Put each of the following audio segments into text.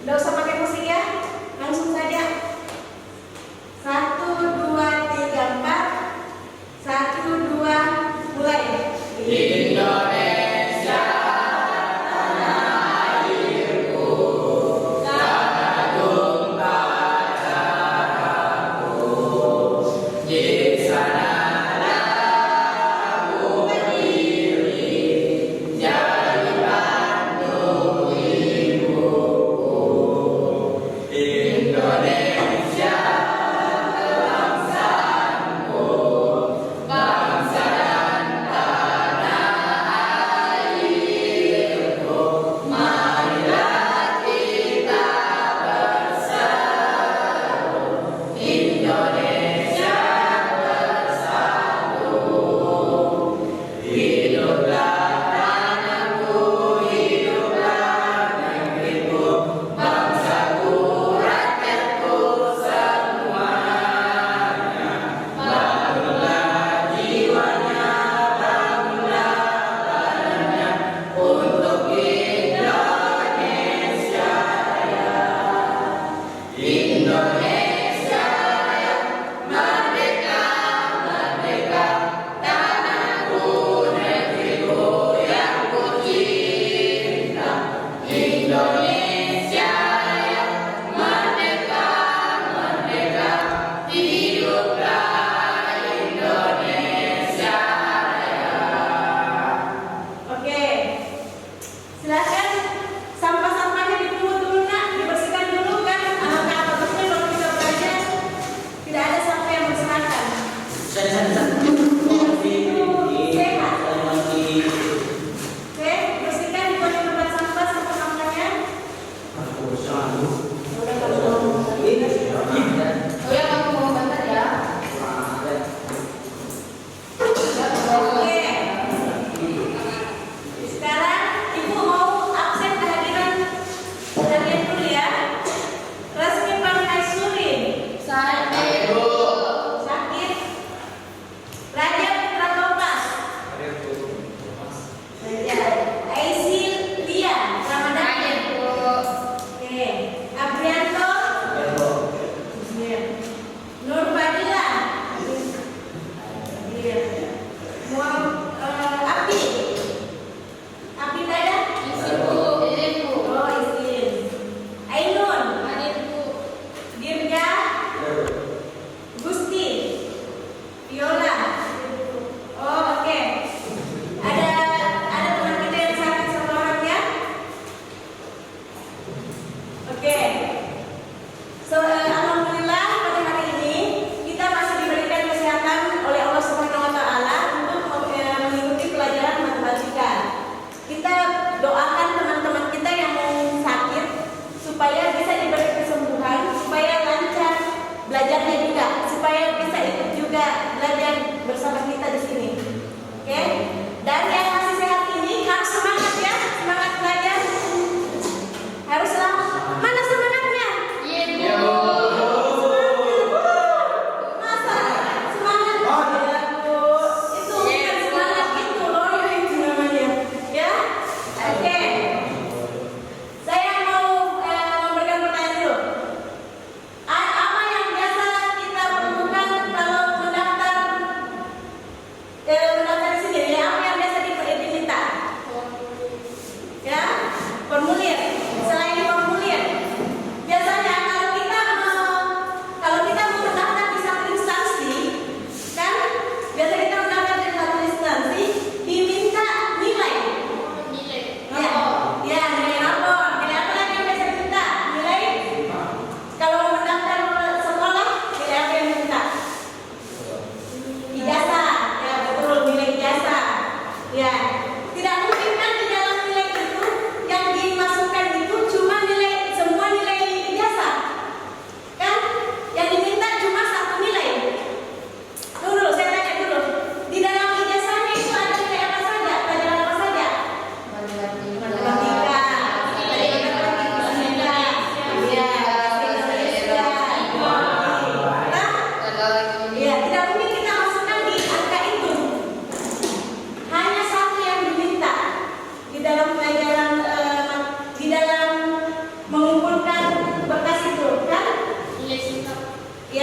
Nggak usah pakai musik ya, langsung saja. 1, 2, 3, 4. 1, 2, mulai. Indonesia tanah airku.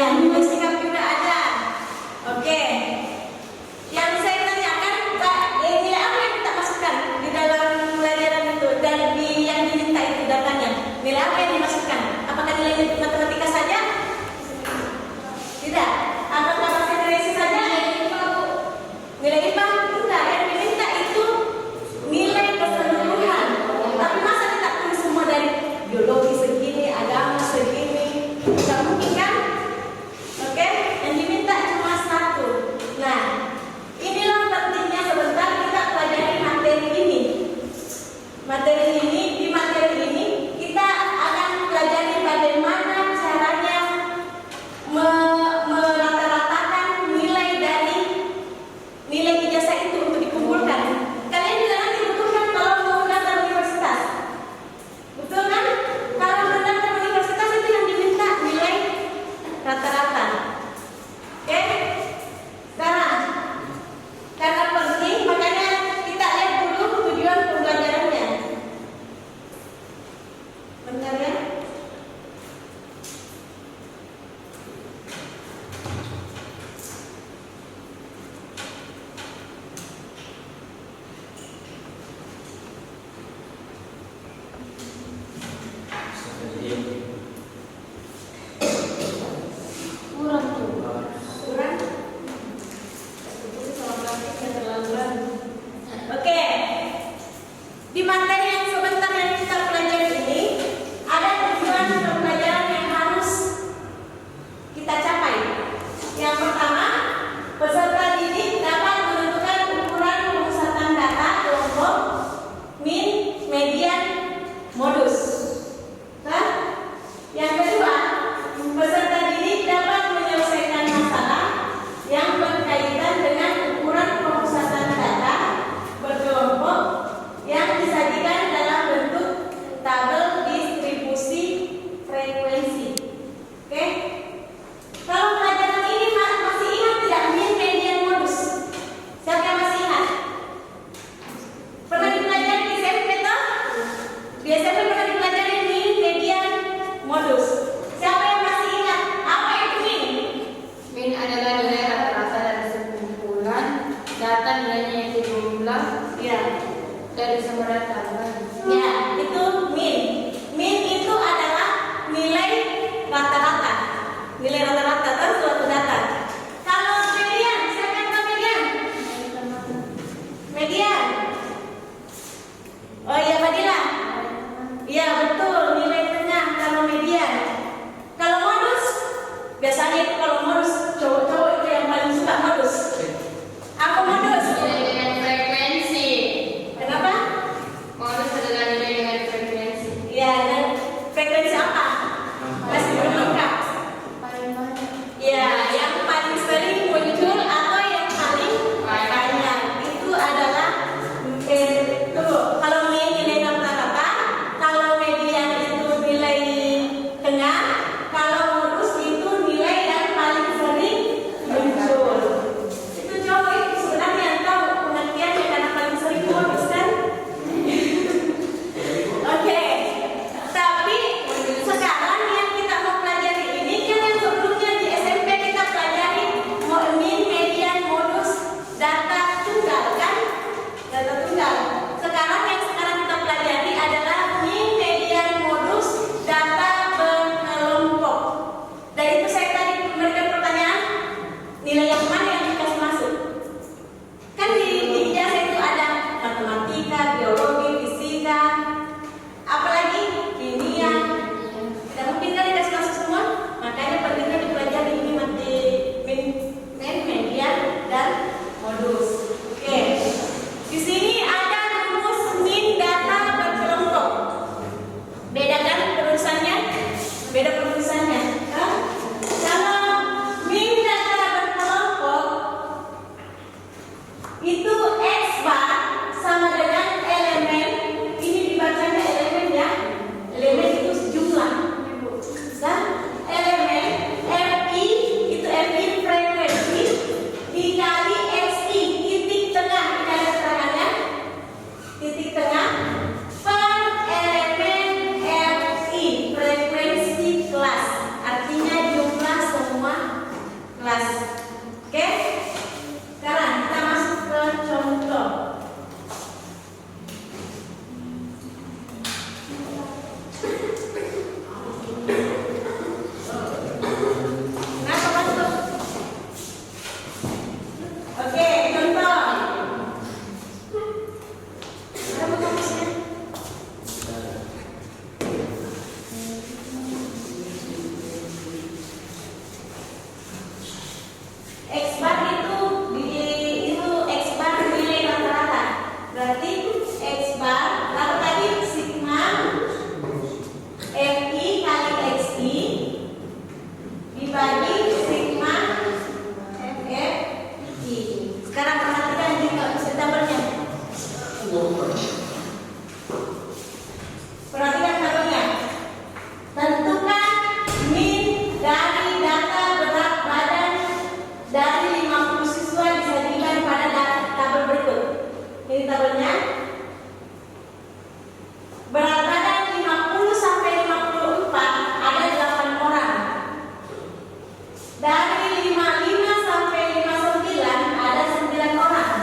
Ya, nilai sikap juga ada. Oke. Yang saya tanyakan, Pak, nilai apa yang kita masukkan di dalam pelajaran itu dan yang diminta itu datanya? Nilai apa yang dimasukkan? Apakah nilai matematika saja? Tidak. Apakah bahasa Indonesia saja? Nilai IPA? Enggak. Yang diminta itu nilai keseluruhan. Tapi masa kita tulis semua dari biologi segini, agama segini? Tidak mungkin kan? Oke? Yang diminta cuma satu. Nah, inilah pentingnya sebentar kita pelajari materi ini. Di materi ini kita akan pelajari bagaimana caranya merata-ratakan nilai dari nilai ijazah itu untuk dikumpulkan. Kalian juga nanti butuhkan kalau mau mendaftar universitas. Betul kan? Kalau mendaftar universitas itu yang diminta nilai rata-rata. Oke? Sekarang, karena penting, makanya kita lihat dulu tujuan pembelajarannya. Benar ya? Kurang tuh. Kurang. Oke. Di materi yang sebentar yang kita pelajari ini ada tujuan pembelajaran yang harus kita capai. Yang pertama, peserta didik dapat menentukan ukuran pemusatan data kelompok, min, median, modus. Nah, yang kedua, peserta didik dapat menyelesaikan masalah yang berkaitan dengan ukuran pemusatan data berkelompok yang disajikan dalam bentuk tabel distribusi frekuensi. Oke? Kalau pelajaran ini masih ingat tidak min, median, modus? Siapa yang masih ingat? Pernah dipelajari di SMP toh? Di SMP pernah dipelajari min, median, modus. Siapa yang masih ingat apa itu min? Min adalah nilai rata-rata dari sekumpulan data nilainya yang dijumlah Ya. dari semua tabel. Ya, itu min. Min itu adalah nilai rata-rata. Nilai rata-rata kan suatu data. Kalau median, siapa yang tahu median? Median. Oh iya, Fadila. Iya, betul, nilai tengah kalau median. Kalau modus, biasanya itu kalau modus cowok-cowok itu yang paling suka modus. Apa modus? Nilai dengan frekuensi. Kenapa? Modus adalah nilai dengan frekuensi. Ya, dan frekuensi apa? Masih belum lengkap. Paling banyak. Ya, yang paling sering muncul atau yang paling banyak itu adalah kalau nilai rata-rata, kalau median itu nilai tengah, kalau modus itu nilai yang paling Kenapa masuk? Oke, contoh. Kamu kamusnya? X bar itu X bar nilai rata-rata. Berarti X bar lalu tadi sigma FI kali XI dibagi sigma FFI. Sekarang perhatikan di tabelnya. Perhatikan tabelnya. Tentukan min dari data berat badan dari 50 siswa disajikan pada tabel berikut. Ini tabelnya. Berat badan 50 sampai 54 ada 8 orang. Dari 55 sampai 59 ada 9 orang.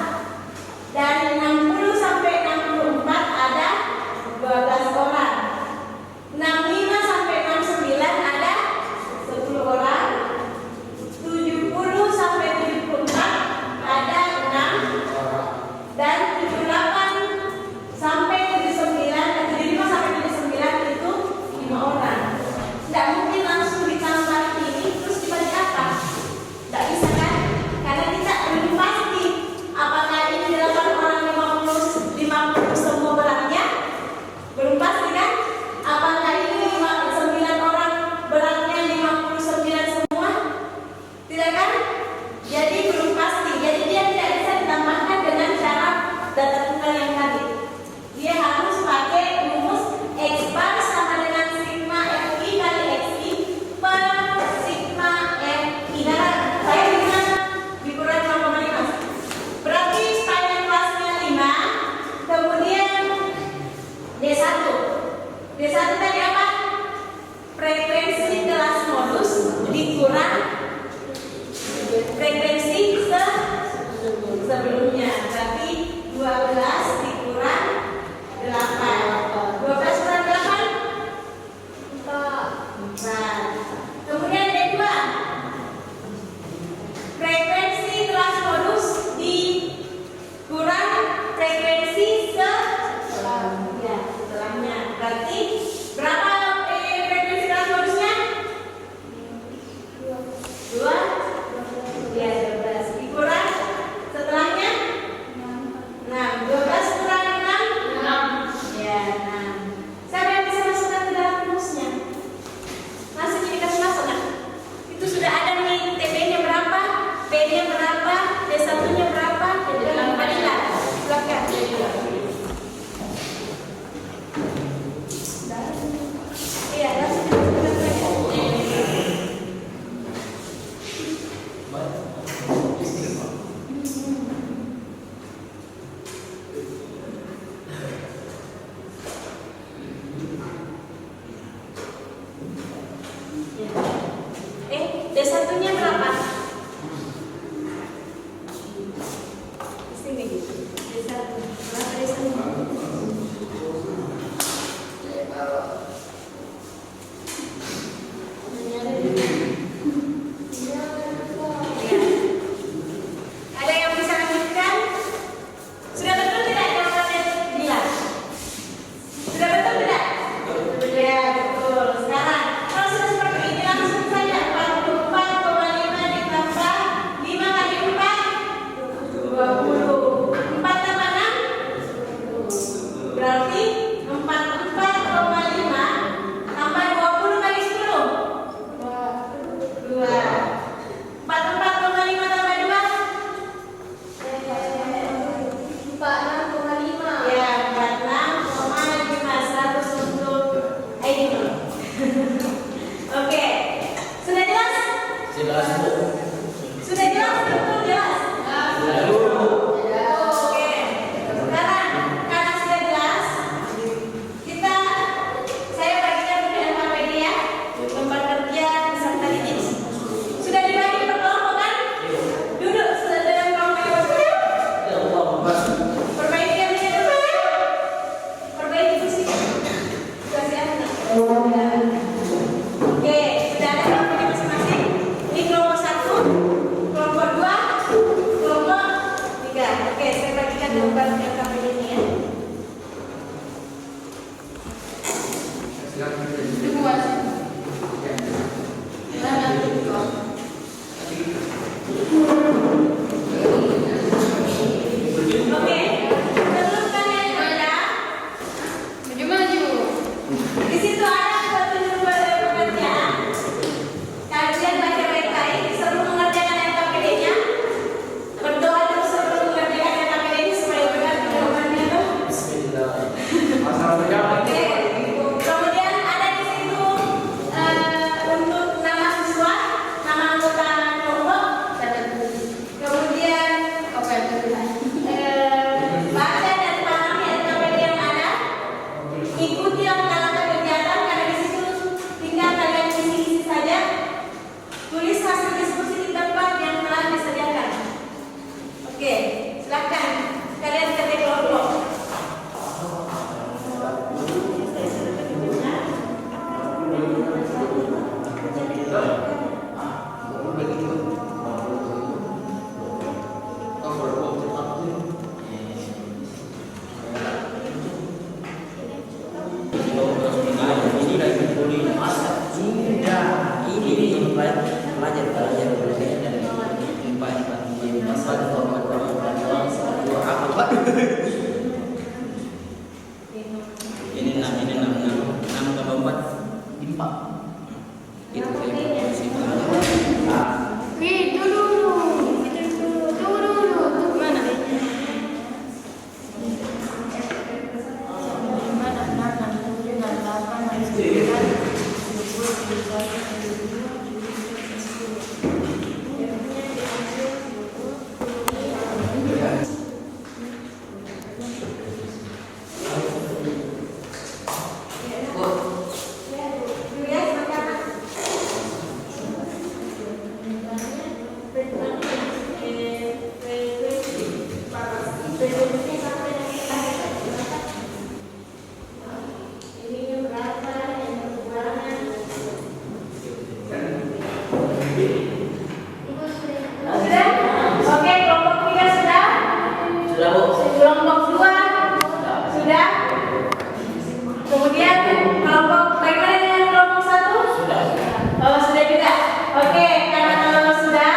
Dari 60 sampai 64 ada 12 orang. 65 sampai 69 ada 10 orang. 70 sampai 74 ada 6. Dan 78 sampai 79, 75 sampai 79 itu 5 orang. Tidak mungkin langsung ditambah ini terus dibagi apa? Tidak bisa kan? Karena kita belum pasti apakah ini 8 orang 50 semua beratnya. Belum pasti kan? Apakah ini 9 orang beratnya 59 semua? Tidak kan? Jadi belum pasti. Jadi dia tidak bisa ditambahkan dengan cara data tunggal yang tadi. Dia harus pakai rumus X bar sama dengan sigma FI kali XI per sigma FI. Nah, saya bisa dikurang 0,5. Berarti panjang kelasnya 5. Kemudian D1. D1 tadi apa? Frekuensi kelas modus dikurang frekuensi sebelumnya. Berarti 12 dikurang 8. 12 kurang 8? 4. Kemudian D2. Frekuensi kelas modus dikurang frekuensi setelahnya. Berarti berapa frekuensi kelas modusnya? 2. Ya, 12 dikurang setelahnya 6. 12 kurang 6? 6. Ya, 6. Siapa yang bisa masukkan ke dalam rumusnya? Masih dikasih masuk kan? Itu sudah ada nih TB-nya berapa, P-nya berapa, D1-nya berapa, dan Fadila. Silakan. Iya, langsung dimasukkan saja. D1-nya berapa? Di sini. D1. Berapa D1-nya? Ada yang bisa lanjutkan? Sudah betul tidak jawabannya Bila? Sudah betul tidak? Ya, betul. Sekarang kalau sudah seperti ini langsung saja 44,5 Oke, sudah ada kelompoknya masing-masing. Ini kelompok 1, kelompok 2, kelompok 3. Oke, saya bagikan gambar LKPD ini ya. Oke, sebelum kalian baca, di situ ada petunjuk pembacaan. Kalian baca baik-baik sebelum mengerjakan LKPD-nya. Berdoa dulu sebelum mengerjakan LKPD-nya supaya benar jawabannya itu. Oke. Kemudian ada di situ untuk nama siswa, nama anggota kelompok. Kemudian baca dan pahami LKPD yang ada. Ikuti langkah-langkah kegiatan karena di situ tinggal kalian isi saja. Tulis hasil diskusi di tempat yang telah disediakan. Oke, silakan kalian ketik kelompok. Ini enam tambah 4 4. Itu si Oke, kelompok 3 sudah? Sudah, Bu. Kelompok 2 sudah? Kemudian kelompok bagaimana dengan kelompok 1? Sudah. Oh, sudah juga. Oke, karena kalau sudah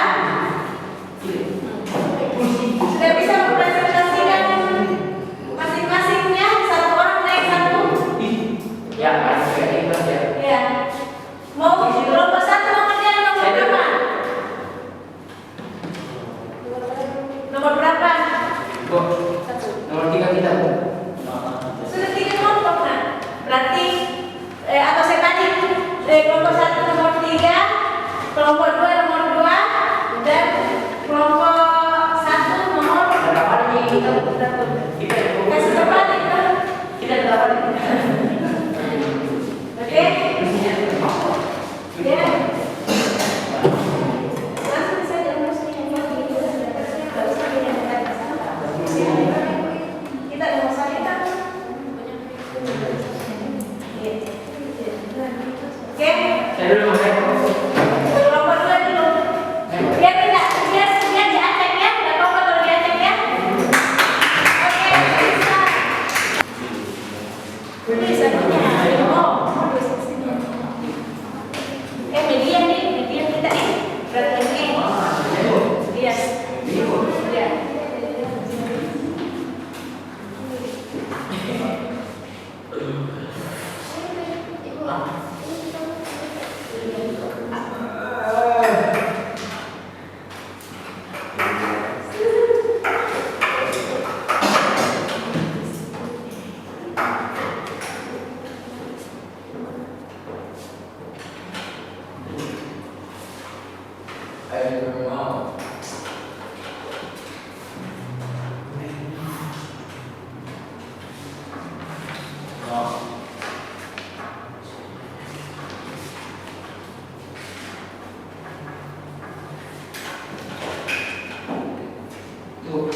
bisa mempresentasikan masing-masingnya, satu orang naik satu. Ya, ya. Ya. Mau kelompok 1 mengerjakan nomor berapa? Nomor berapa? Bu. Nomor 3 kita, Bu. Sudah 3 kelompok kan? Berarti atau saya tadi kelompok 1 nomor 3, kelompok 2 nomor 2, dan kelompok 1 nomor Berapa nih? Kita kasih terbalik kan? kita dapat. Oke? Ya. Langsung saja musik yang gitu. Enggak usah pindah-pindah. Kita nomor 1 kan? Oke? Saya dulu Mas. Kelompok 2 dulu. Biar tidak, biar diacak ya, tidak apa-apa kalau diacak ya. Oke, bisa. Bisa punya. Oh, median nih, median kita nih. Berarti ini. Iya. Iya.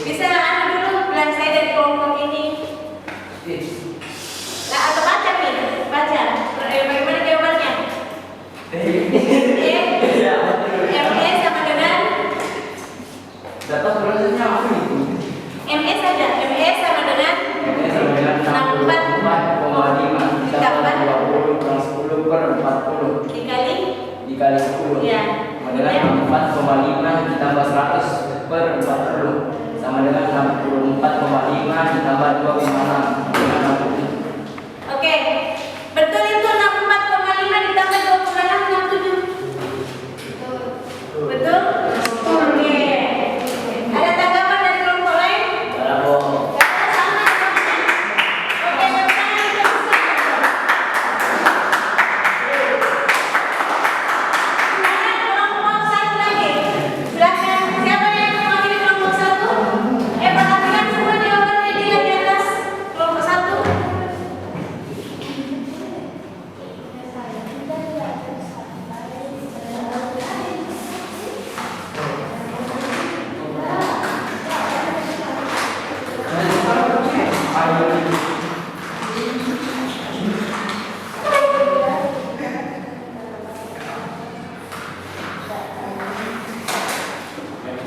Bisa anu dulu bilang saya dari kelompok ini. Nah, atau baca nih, baca. 40 dikali 10 ya. sama dengan 4,5 ditambah 100 per 40 sama dengan 64,5 ditambah 2,6 dengan 60. Oke, betul itu 64,5 ditambah 2,6 67. Betul? Oke. Ada tanggapan dari kelompok lain? Bravo. Sama jawabannya. Oke, jawabannya kita bisa. Silakan kelompok satu lagi. Silakan. Siapa yang mewakili kelompok satu? Perhatikan semua jawabannya di atas kelompok satu.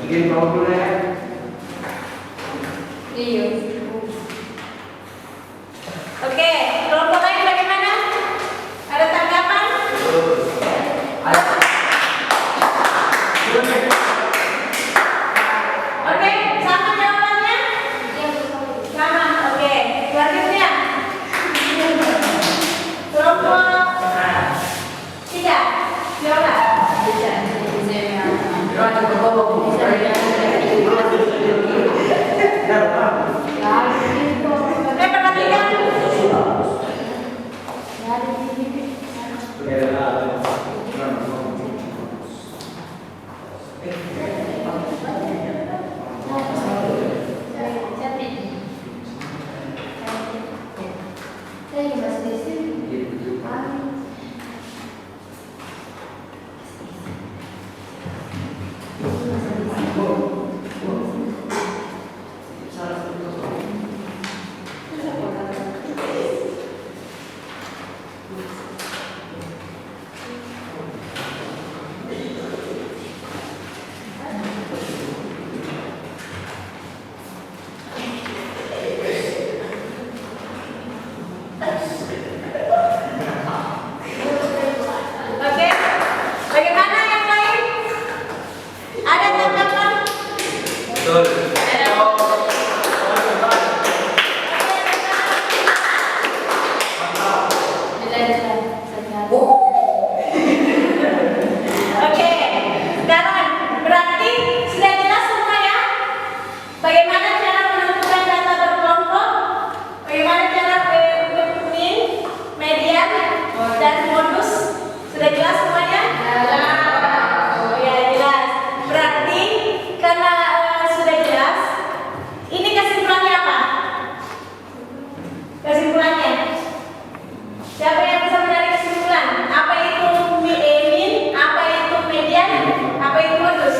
Bikin dulu ya. Iya. Oke, kelompok lain bagaimana? Ada tanggapan? Oke, sama jawabannya? Sama, oke. Selanjutnya, kelompok 3. Yola. Perhatikan. Oke, bagaimana yang lain? Ada tanggapan? Betul. Oke, sekarang berarti sudah jelas semua ya? Bagaimana cara menentukan data berkelompok? Bagaimana cara untuk mean, median, dan modus? Sudah jelas semuanya? Oh ya, jelas. Berarti karena sudah jelas, ini kesimpulannya apa? Kesimpulannya? Siapa yang bisa menarik kesimpulan? Apa itu mean? Apa itu median? Apa itu modus?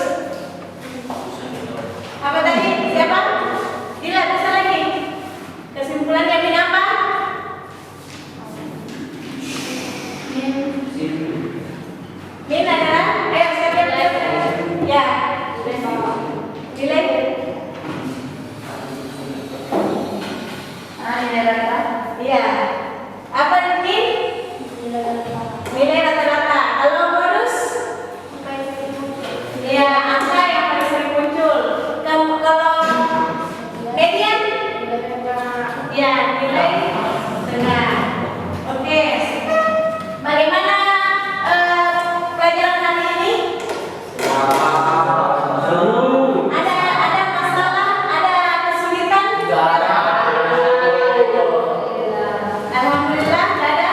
Apa tadi? Siapa? Dila, bisa lagi. Kesimpulannya mean apa? Mean adalah, ayo siapa yang ya, nilai. Nilai rata. Iya. Apa ini? Nilai rata-rata. Kalau modus? Ya, angka yang paling sering muncul. Kalau median? Ya, nilai tengah. Oke. Bagaimana pelajaran hari ini? Ada masalah? Ada kesulitan? Alhamdulillah, nggak ada.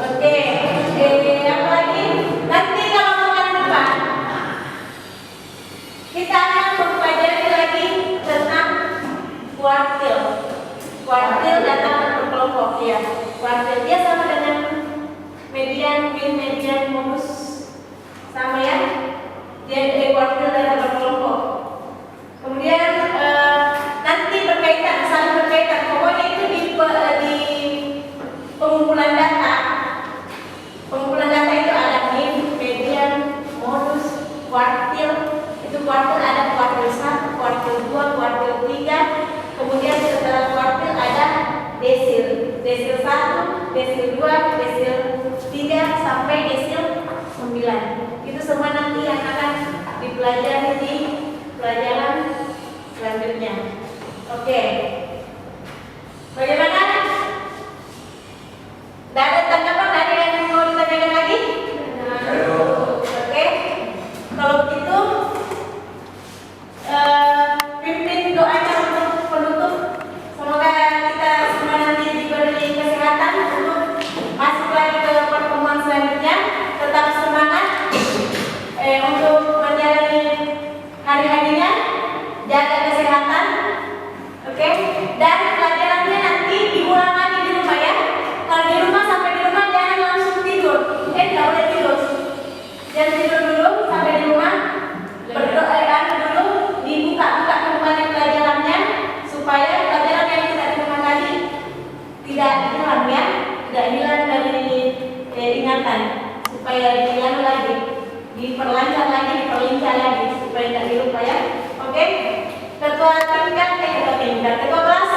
Oke. Apa lagi? Nanti kalau bulan depan kita akan mempelajari lagi tentang kuartil. Kuartil data berkelompok ya. Kuartil dia sama dengan median, mean, median, modus, sama ya. Dia kuartil data berkelompok. Kemudian nanti berkaitan, saling berkaitan. Pokoknya itu di pengumpulan data. Pengumpulan data itu ada mean, median, modus, kuartil. Itu kuartil ada kuartil 1, kuartil 2, kuartil 3. Kemudian setelah kuartil ada desil. Desil 1, desil 2, desil sampai desil 9. Itu semua nanti yang akan dipelajari di pelajaran selanjutnya. Oke. Bagaimana? Tidak ada tanggapan, ada yang mau ditanyakan lagi? Oke. Kalau begitu, pimpin doanya untuk penutup. Semoga kita semua nanti diberi kesehatan untuk masuk lagi ke pertemuan selanjutnya. Tetap semangat untuk menjalani hari-harinya, jaga kesehatan, oke? Dan pelajarannya nanti diulang lagi di rumah ya. Kalau di rumah, sampai di rumah jangan langsung tidur. Tidak boleh tidur. Jangan tidur dulu sampai di rumah. Berdoa dulu, dibuka-buka kembali pelajarannya supaya pelajaran yang kita terima tadi tidak hilang ya, tidak hilang dari ingatan, supaya dihilang lagi, diperlancar lagi, diperlincah lagi supaya tidak dilupa ya. Oke? Ketua kelas